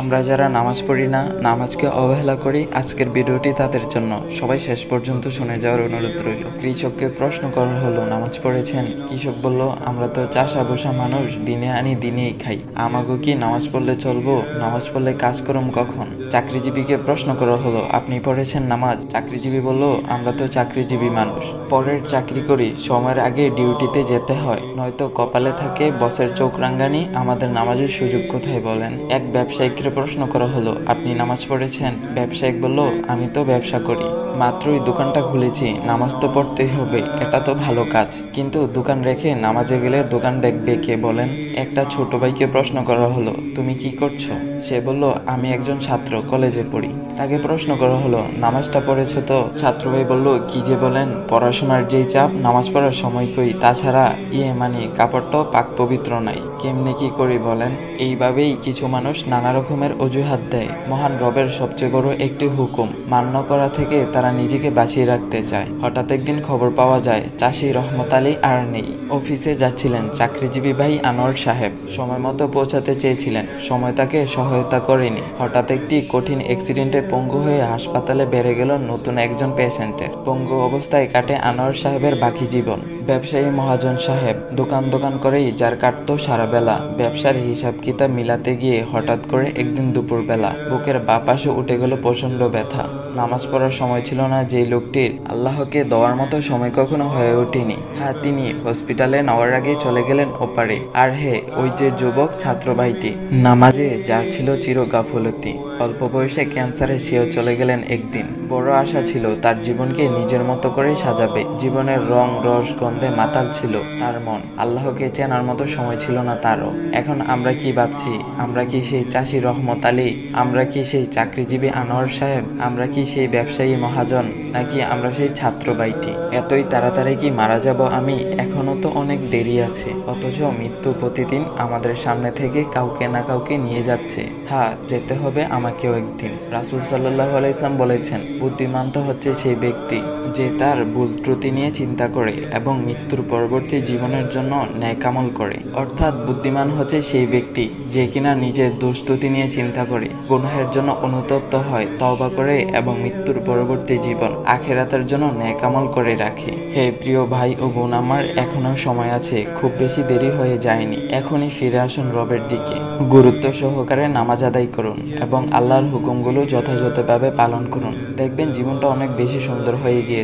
আমরা যারা নামাজ পড়ি না, নামাজকে অবহেলা করি, আজকের ভিডিওটি তাদের জন্য। সবাই শেষ পর্যন্ত শুনে যাওয়ার অনুরোধ রইল। কৃষককে প্রশ্ন করা হলো, নামাজ পড়েছেন? কৃষক বলল, আমরা তো চাষা বসা মানুষ, দিনে আনি দিনেই খাই, আমাকে কি নামাজ পড়লে চলবো? নামাজ পড়লে কাজ করম কখন? চাকরিজীবীকে প্রশ্ন করা হলো, আপনি পড়েছেন নামাজ? চাকরিজীবী বলল, আমরা তো চাকরিজীবী মানুষ, পরের চাকরি করি, সময়ের আগে ডিউটিতে যেতে হয়, নয়তো কপালে থাকে বসের চোখ রাঙ্গানি, আমাদের নামাজের সুযোগ কোথায় বলেন? এক ব্যবসায়ীকে প্রশ্ন করা হলো, আপনি নামাজ পড়েছেন? ব্যবসায়িক বলল, আমি তো ব্যবসা করি, মাত্রই দোকানটা খুলেছি, নামাজ তো পড়তেই হবে, এটা তো ভালো কাজ, কিন্তু দোকান রেখে নামাজে গেলে দোকান দেখবে কে বলেন? একটা ছোট ভাইকে প্রশ্ন করা হলো, তুমি কি করছো? সে বলল, আমি একজন ছাত্র, কলেজে পড়ি। তাকে প্রশ্ন করা হলো, নামাজটা পড়েছো তো? ছাত্র ভাই বলল, কি যে বলেন, পড়াশোনার যেই চাপ, নামাজ পড়ার সময় কই, তাছাড়া কাপড়টাও পাক পবিত্র নাই, কেমনে কি করি বলেন? এইভাবেই কিছু মানুষ নানা রকমের অজুহাত দেয়। মহান রবের সবচেয়ে বড় একটি হুকুম মান্য করা থেকে তারা নিজেকে বাঁচিয়ে রাখতে চায়। হঠাৎ একদিন খবর পাওয়া যায়, চাষি রহমত আলী আর নেই। অফিসে যাচ্ছিলেন চাকরিজীবী ভাই আনোয়ার সাহেব, সময় মতো পৌঁছাতে চেয়েছিলেন, সময় তাকে সহায়তা করেনি। হঠাৎ একটি কঠিন অ্যাক্সিডেন্টে পঙ্গু হয়ে হাসপাতালে বেড়ে গেল নতুন একজন পেশেন্টের। পঙ্গু অবস্থায় কাটে আনোয়ার সাহেবের বাকি জীবন। ব্যবসায়ী মহাজন সাহেব দোকান করেই যার কাটতো সারা বেলা। ব্যবসার হিসাব কিতাব মিলাতে গিয়ে হঠাৎ করে একদিন দুপুরবেলা বুকের বাঁ পাশে উঠে গেল প্রচন্ড ব্যথা। নামাজ পড়ার সময় ছিল না যেই লোকটির, আল্লাহকে দেওয়ার মতো সময় কখনো হয়ে ওঠেনি। হ্যাঁ, তিনি হসপিটালে নেওয়ার আগে চলে গেলেন ওপারে। আর হে, ওই যে যুবক ছাত্র ভাইটি, নামাজে যার ছিল চির গাফলতি, অল্প বয়সে ক্যান্সারে সেও চলে গেলেন একদিন। বড় আশা ছিল তার জীবনকে নিজের মতো করে সাজাবে। জীবনের রং রস গন্ধে মাতাল ছিল তার মন, আল্লাহকে চেনার মতো সময় ছিল না তারও। এখন আমরা কি ভাবছি? আমরা কি সেই চাষি রহমত আলী? আমরা কি সেই চাকরিজীবী আনোয়ার সাহেব? আমরা কি সেই ব্যবসায়ী মহাজন? নাকি আমরা সেই ছাত্র ভাইটি? এতই তাড়াতাড়ি কি মারা যাব আমি? এখনো তো অনেক দেরি আছে। অথচ মৃত্যু প্রতিদিন আমাদের সামনে থেকে কাউকে না কাউকে নিয়ে যাচ্ছে। হ্যাঁ, যেতে হবে আমাকেও একদিন। রাসূল সাল্লাল্লাহু আলাইহি ওয়াসাল্লাম বলেছেন, বুদ্ধিমান তো হচ্ছে সেই ব্যক্তি যে তার ভুল ত্রুটি নিয়ে চিন্তা করে এবং মৃত্যুর পরবর্তী জীবনের জন্য ন্যাক আমল করে। অর্থাৎ বুদ্ধিমান হচ্ছে সেই ব্যক্তি যে কিনা নিজের দোষ ত্রুটি নিয়ে চিন্তা করে, গুনাহের জন্য অনুতপ্ত হয়, তওবা করে এবং মৃত্যুর পরবর্তী জীবন আখিরাতের জন্য ন্যাক আমল করে রাখে। হে প্রিয় ভাই ও বোন আমার, এখনো সময় আছে, খুব বেশি দেরি হয়ে যায়নি। এখনই ফিরে আসুন রবের দিকে, গুরুত্ব সহকারে নামাজ আদায় করুন এবং আল্লাহর হুকুমগুলো যথাযথভাবে পালন করুন। দেখবেন জীবনটা অনেক বেশি সুন্দর হয়ে গিয়েছে।